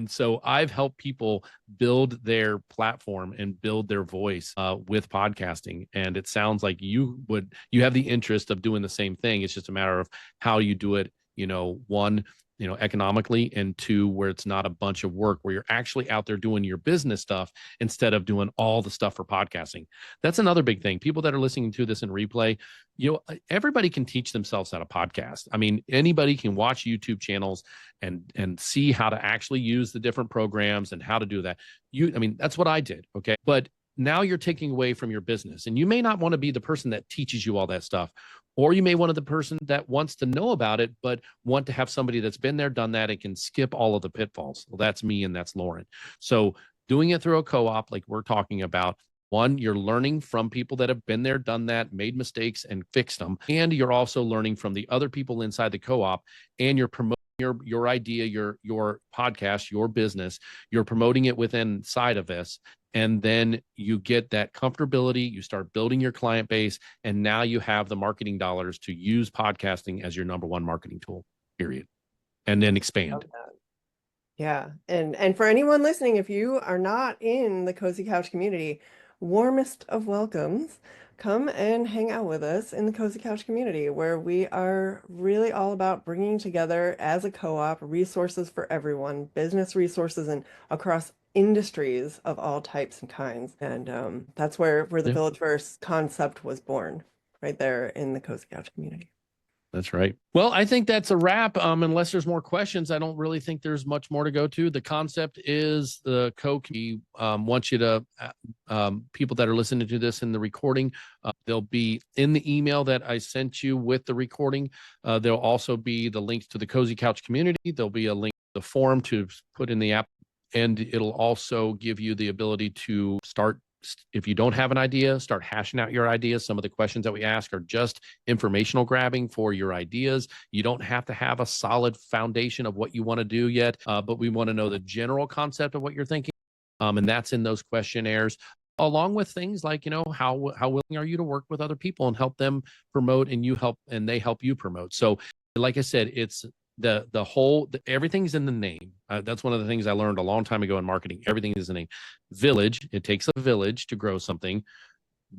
so I've helped people build their platform and build their voice with podcasting. And it sounds like you have the interest of doing the same thing. It's just a matter of how you do it, one, economically, and two, where it's not a bunch of work, where you're actually out there doing your business stuff instead of doing all the stuff for podcasting. That's another big thing. People that are listening to this in replay, everybody can teach themselves how to podcast. I mean, anybody can watch YouTube channels and see how to actually use the different programs and how to do that. That's what I did. Okay. But now you're taking away from your business, and you may not want to be the person that teaches you all that stuff, or you may want to be the person that wants to know about it, but want to have somebody that's been there, done that, and can skip all of the pitfalls. Well, that's me, and that's Lauren. So doing it through a co-op, like we're talking about, one, you're learning from people that have been there, done that, made mistakes, and fixed them. And you're also learning from the other people inside the co-op, and you're promoting your idea, your podcast, your business. You're promoting it within inside of this. And then you get that comfortability, you start building your client base, and now you have the marketing dollars to use podcasting as your number one marketing tool, period. And then expand. Yeah. And for anyone listening, if you are not in the Cozy Couch community, warmest of welcomes. Come and hang out with us in the Cozy Couch community, where we are really all about bringing together as a co-op resources for everyone, business resources and across industries of all types and kinds. And that's where the VillageVerse concept was born, right there in the Cozy Couch community. That's right. Well, I think that's a wrap. Unless there's more questions, I don't really think there's much more to go to. The concept is the we want you to, people that are listening to this in the recording, they'll be in the email that I sent you with the recording. There'll also be the links to the Cozy Couch community. There'll be a link to the form to put in the app, and it'll also give you the ability to start. If you don't have an idea, start hashing out your ideas. Some of the questions that we ask are just informational grabbing for your ideas. You don't have to have a solid foundation of what you want to do yet, but we want to know the general concept of what you're thinking. And that's in those questionnaires, along with things like, how willing are you to work with other people and help them promote, and they help you promote. So like I said, it's everything's in the name. That's one of the things I learned a long time ago in marketing. Everything is the name. Village, it takes a village to grow something.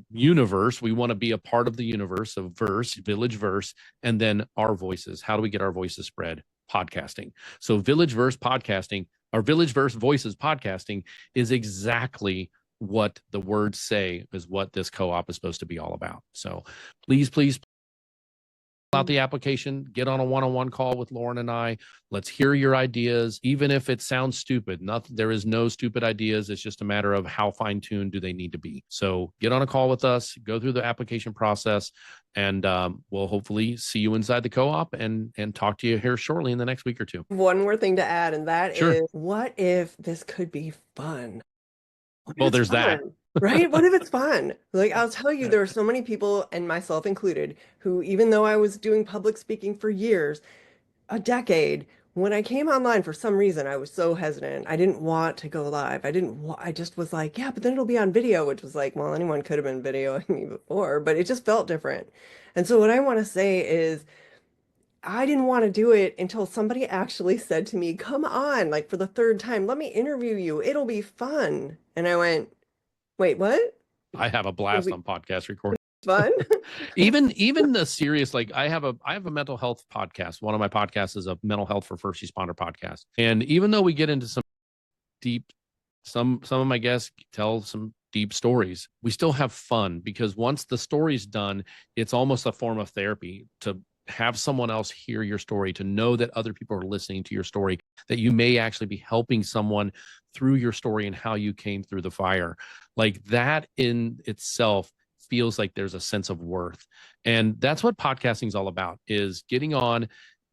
Universe, we want to be a part of the universe of verse, VillageVerse, and then our voices. How do we get our voices spread? Podcasting. So VillageVerse podcasting, or VillageVerse voices podcasting, is exactly what the words say is what this co-op is supposed to be all about. So please out the application, get on a one-on-one call with Lauren and I. Let's hear your ideas, even if it sounds stupid. There is no stupid ideas. It's just a matter of how fine-tuned do they need to be. So get on a call with us, go through the application process, and we'll hopefully see you inside the co-op and talk to you here shortly in the next week or two. One more thing to add, and that Sure. is, what if this could be fun? Well, there's that. Right? What if it's fun? Like, I'll tell you, there are so many people, and myself included, who, even though I was doing public speaking for years, a decade, when I came online, for some reason, I was so hesitant. I didn't want to go live. I just was like, yeah, but then it'll be on video, which was like, well, anyone could have been videoing me before, but it just felt different. And so what I want to say is, I didn't want to do it until somebody actually said to me, come on, like for the third time, let me interview you. It'll be fun. And I went, wait, what? I have a blast on podcast recording. Fun. even the serious, like I have a mental health podcast. One of my podcasts is a mental health for first responder podcast. And even though we get into some deep, some of my guests tell some deep stories, we still have fun, because once the story's done, it's almost a form of therapy to have someone else hear your story, to know that other people are listening to your story, that you may actually be helping someone through your story and how you came through the fire. Like that in itself feels like there's a sense of worth. And that's what podcasting is all about, is getting on,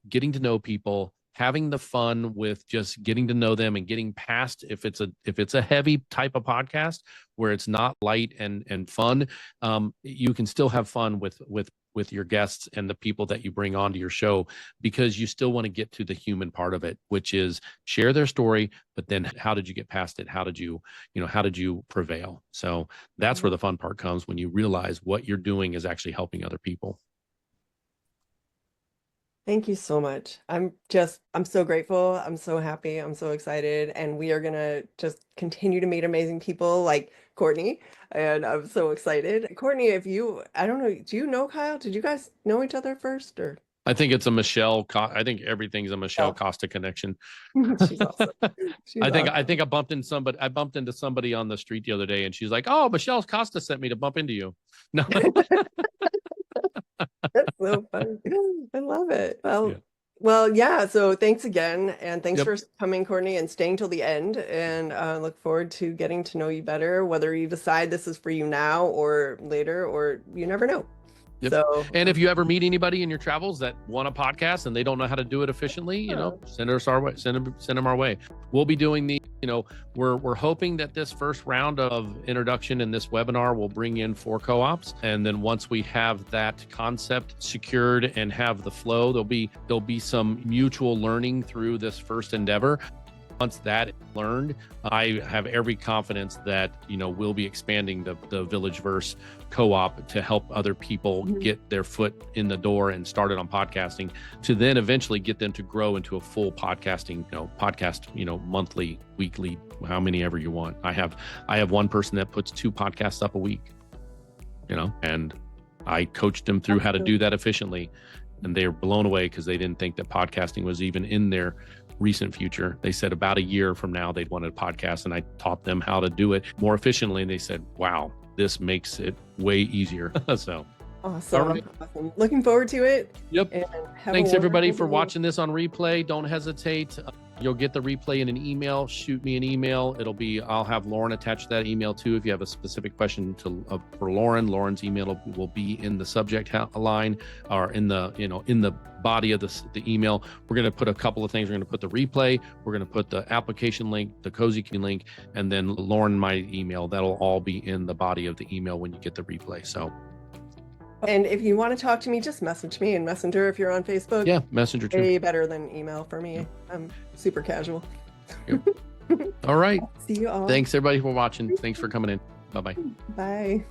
getting to know people, having the fun with just getting to know them, and getting past, if it's a heavy type of podcast where it's not light and fun, you can still have fun with your guests and the people that you bring onto your show, because you still want to get to the human part of it, which is share their story, but then how did you get past it? How did you prevail? So that's where the fun part comes, when you realize what you're doing is actually helping other people. Thank you so much. I'm so grateful. I'm so happy. I'm so excited. And we are going to just continue to meet amazing people like Courtney. And I'm so excited. Courtney, I don't know, do you know Kyle? Did you guys know each other first, or? I think it's a Michelle. I think everything's a Michelle Costa connection. She's awesome. I think I bumped into somebody on the street the other day, and she's like, "Oh, Michelle Costa sent me to bump into you." No. That's so funny. I love it. Well, yeah. So thanks again, and thanks for coming, Courtney, and staying till the end. And look forward to getting to know you better. Whether you decide this is for you now or later, or you never know. Yep. So, and if you ever meet anybody in your travels that want a podcast and they don't know how to do it efficiently, you know, send us our way. Send them our way. We'll be doing the, you know, we're hoping that this first round of introduction in this webinar will bring in 4 co-ops, and then once we have that concept secured and have the flow, there'll be some mutual learning through this first endeavor. Once that is learned, I have every confidence that, you know, we'll be expanding the VillageVerse co-op to help other people get their foot in the door and started on podcasting, to then eventually get them to grow into a full podcasting, monthly, weekly, how many ever you want. I have one person that puts 2 podcasts up a week, you know, and I coached them through how to do that efficiently, and they're blown away because they didn't think that podcasting was even in their recent future. They said about a year from now they'd want a podcast, and I taught them how to do it more efficiently, and they said, wow, this makes it way easier. So awesome. Awesome. Looking forward to it. Yep. Thanks everybody for watching this on replay. Don't hesitate. You'll get the replay in an email. Shoot me an email. I'll have Lauren attach that email too. If you have a specific question for Lauren, Lauren's email will be in the subject line, or in the body of the email. We're going to put a couple of things. We're going to put the replay. We're going to put the application link, the Cozy Key link, and then Lauren, my email. That'll all be in the body of the email when you get the replay. So. And if you want to talk to me, just message me in Messenger if you're on Facebook. Yeah, Messenger too. Way better than email for me. I'm super casual. Yep. All right. See you all. Thanks everybody for watching. Thanks for coming in. Bye-bye. Bye.